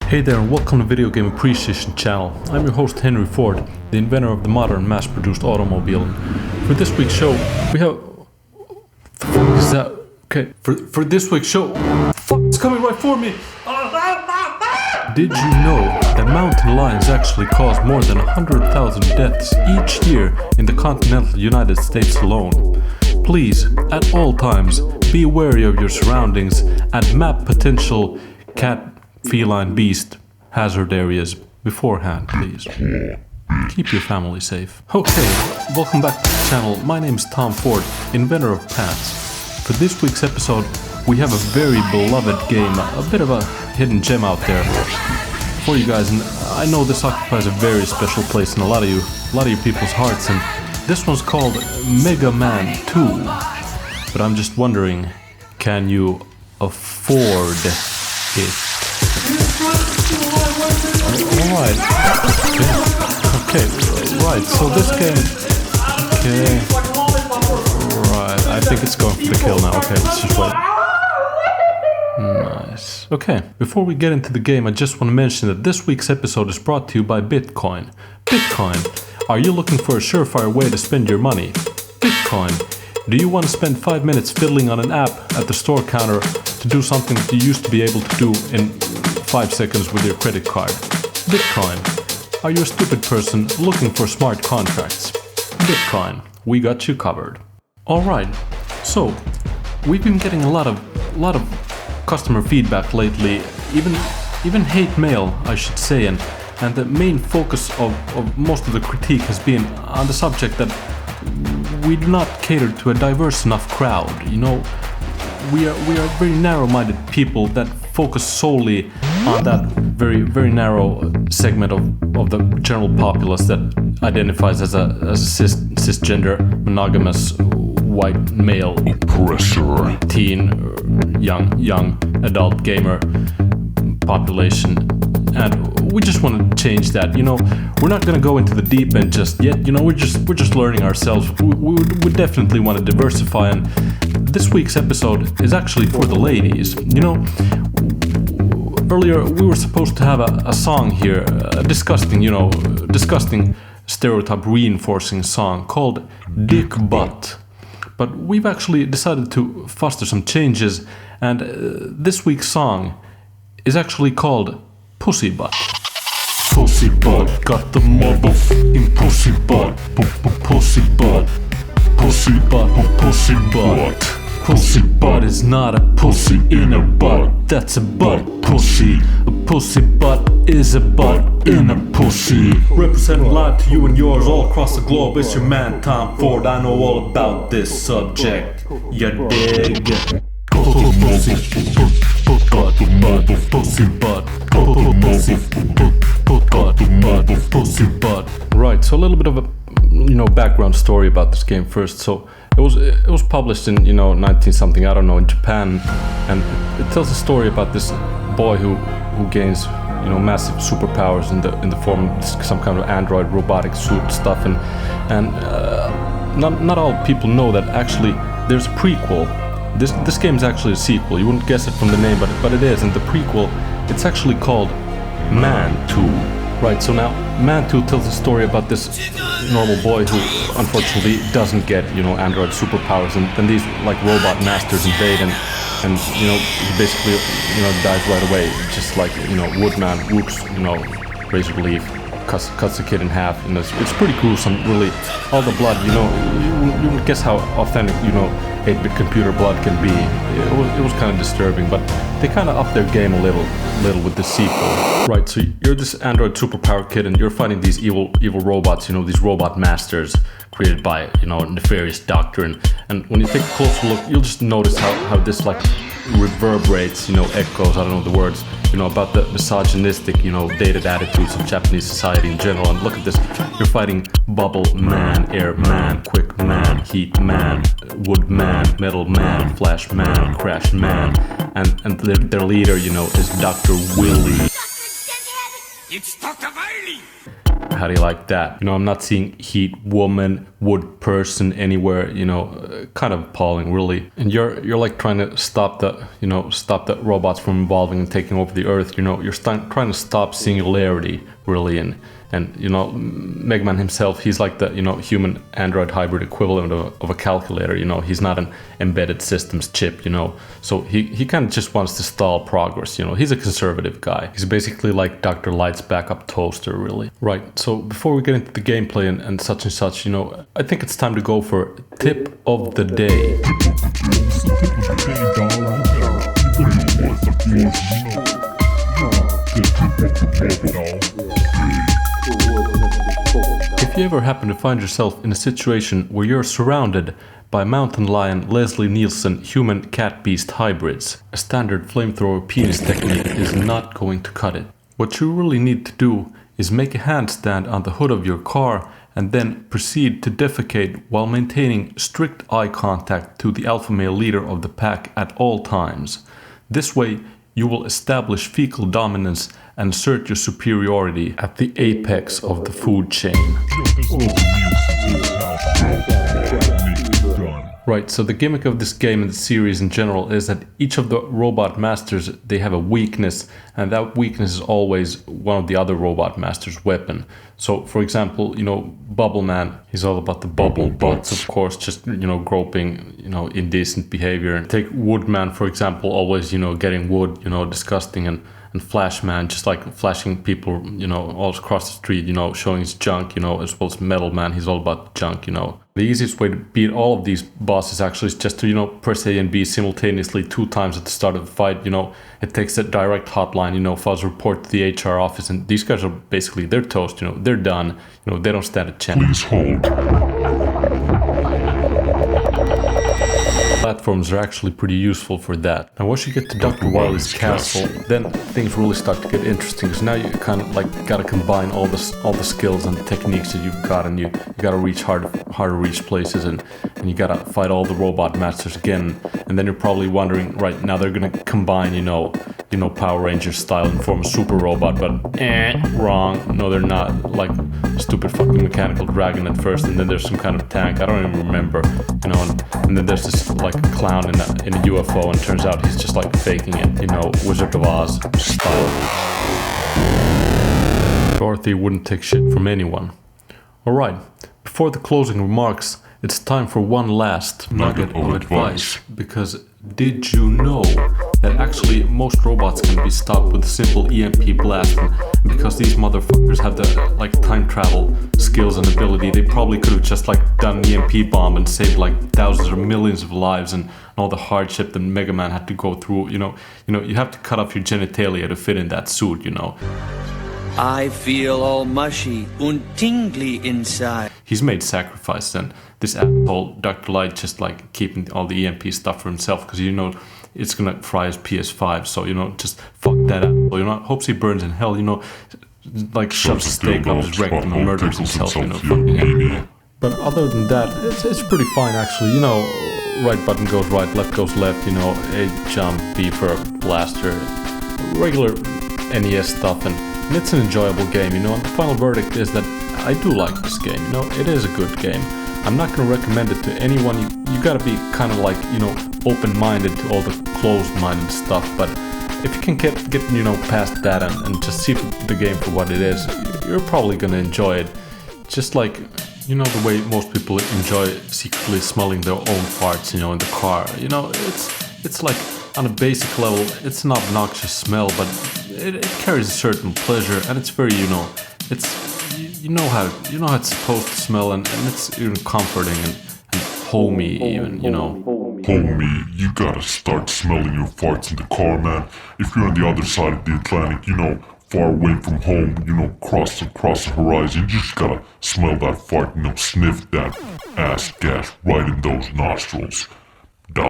Hey there and welcome to Video Game Appreciation Channel. I'm your host Henry Ford, the inventor of the modern mass-produced automobile. For this week's show, we have... The fuck is that? Okay, for this week's show... Fuck, it's coming right for me! Did you know that mountain lions actually cause more than 100,000 deaths each year in the continental United States alone? Please, at all times, be wary of your surroundings and map potential cat, feline, beast hazard areas beforehand, please. Keep your family safe. Okay, welcome back to the channel. My name is Tom Ford, inventor of pants. For this week's episode, we have a very beloved game, a bit of a hidden gem out there for you guys, and I know this occupies a very special place in a lot of you people's hearts, and this one's called Mega Man 2. But I'm just wondering, can you afford it? Alright. Okay, right, so this game... Okay. Right, I think it's going for the kill now. Okay, let's just wait. Nice. Okay, before we get into the game, I just want to mention that this week's episode is brought to you by Bitcoin. Bitcoin. Are you looking for a surefire way to spend your money? Bitcoin. Do you want to spend 5 minutes fiddling on an app at the store counter to do something that you used to be able to do in 5 seconds with your credit card? Bitcoin. Are you a stupid person looking for smart contracts? Bitcoin. We got you covered. Alright, so we've been getting a lot of customer feedback lately, even hate mail, I should say, and the main focus of most of the critique has been on the subject that we do not cater to a diverse enough crowd. You know, we are very narrow-minded people that focus solely on that very narrow segment of the general populace that identifies as a cisgender, monogamous, white male oppressor, teen, young adult gamer population, and we just want to change that. You know, we're not going to go into the deep end just yet. You know, we're just learning ourselves. We definitely want to diversify, and this week's episode is actually for the ladies. You know, earlier we were supposed to have a song here, a disgusting stereotype reinforcing song called Dick Butt. But we've actually decided to foster some changes, and this week's song is actually called Pussy Butt. Pussy Butt, got the motherfucking pussy butt. Pussy Butt, pussy butt, pussy butt. Pussy butt is not a pussy in a butt, that's a butt pussy. A pussy butt is a butt in a pussy. Representing live to you and yours all across the globe, it's your man Tom Ford. I know all about this subject, you dig? Pussy butt, pussy butt, pussy butt. Right, so a little bit of a background story about this game first. So it was published in 19-something, I don't know, in Japan, and it tells a story about this boy who gains massive superpowers in the form of some kind of android robotic suit stuff, and not all people know that actually there's a prequel. This game is actually a sequel. You wouldn't guess it from the name, but it is, and the prequel, it's actually called Man 2. Right, so now Man 2 tells a story about this normal boy who unfortunately doesn't get, android superpowers, and then these like robot masters invade, and he basically, dies right away, just like, Woodman, whoops, razor leaf, cuts the kid in half, it's pretty gruesome, really. All the blood, you wouldn't guess how authentic, 8-bit computer blood can be. It was kind of disturbing, but they kind of upped their game a little with the sequel. Right, so you're this android superpower kid, and you're fighting these evil robots, these robot masters created by, nefarious doctor, and when you take a closer look, you'll just notice how this like reverberates, echoes, I don't know the words, about the misogynistic, dated attitudes of Japanese society in general. And look at this, you're fighting Bubble Man, Air Man, Quick Man, Heat Man, Wood Man, Metal Man, Flash Man, Crash Man, and their leader, is Dr. Willy. It's Dr. Wiley! how do you like that? You know, I'm not seeing heat, woman, wood person anywhere, you know, kind of appalling, really. And you're like trying to stop the robots from evolving and taking over the earth, you know, you're trying to stop singularity, really. And you know, Mega Man himself, he's like the, you know, human android hybrid equivalent of a calculator, you know, he's not an embedded systems chip, you know, so he kind of just wants to stall progress, you know, he's a conservative guy. He's basically like Dr. Light's backup toaster, really. Right, so before we get into the gameplay and such, you know, I think it's time to go for tip of the day. If you ever happen to find yourself in a situation where you're surrounded by mountain lion Leslie Nielsen human cat beast hybrids, a standard flamethrower penis technique is not going to cut it. What you really need to do is make a handstand on the hood of your car and then proceed to defecate while maintaining strict eye contact to the alpha male leader of the pack at all times. This way, you will establish fecal dominance and assert your superiority at the apex of the food chain. Right, so the gimmick of this game and the series in general is that each of the robot masters, they have a weakness, and that weakness is always one of the other robot masters' weapon. So, for example, you know, Bubble Man, he's all about the bubble butts, of course, just, you know, groping, you know, indecent behavior. And take Woodman, for example, always, you know, getting wood, you know, disgusting, and Flashman, just like flashing people, you know, all across the street, you know, showing his junk, you know, as well as Metal Man, he's all about junk, you know. The easiest way to beat all of these bosses actually is just to, you know, press A and B simultaneously 2 times at the start of the fight, you know. It takes a direct hotline, you know, files a report to the HR office, and these guys are basically, they're toast, you know, they're done, you know, they don't stand a chance. Please hold. Platforms are actually pretty useful for that. Now once you get to Dr. Wily's castle, then things really start to get interesting, because now you kind of like gotta combine all the skills and the techniques that you've got, and you gotta reach hard to reach places, and you gotta fight all the robot masters again. And then you're probably wondering, right, now they're gonna combine, you know Power Rangers style and form a super robot, but wrong. No, they're not. Like stupid fucking mechanical dragon at first, and then there's some kind of tank. I don't even remember, you know. And then there's this like a clown in a UFO, and turns out he's just like faking it, you know, Wizard of Oz style. Dorothy wouldn't take shit from anyone. Alright, before the closing remarks, it's time for one last nugget of advice. Because did you know that actually most robots can be stopped with a simple EMP blast? And because these motherfuckers have the like time travel skills and ability, they probably could have just like done an EMP bomb and saved like thousands or millions of lives, and all the hardship that Mega Man had to go through. You know, you have to cut off your genitalia to fit in that suit, you know. I feel all mushy and tingly inside. He's made sacrifices, and this asshole Dr. Light just like keeping all the EMP stuff for himself, because you know it's gonna fry his PS5. So you know, just fuck that up. You know, hopes he burns in hell. You know, like shoves a steak up his rectum and murders himself. You know, fucking. But other than that, it's pretty fine actually. You know, right button goes right, left goes left. You know, A jump, B for a blaster, regular NES stuff, and it's an enjoyable game, you know. And the final verdict is that I do like this game, you know. It is a good game. I'm not going to recommend it to anyone. You got to be kind of like, you know, open-minded to all the closed-minded stuff. But if you can get you know, past that and just see the game for what it is, you're probably going to enjoy it. Just like, you know, the way most people enjoy secretly smelling their own farts, you know, in the car. You know, it's like, on a basic level, it's an obnoxious smell, but it carries a certain pleasure, and it's very, you know, it's you know how it's supposed to smell, and it's even comforting and homey even, you know. Homie, you gotta start smelling your farts in the car, man. If you're on the other side of the Atlantic, you know, far away from home, you know, across the horizon, you just gotta smell that fart, you know, sniff that ass gas right in those nostrils.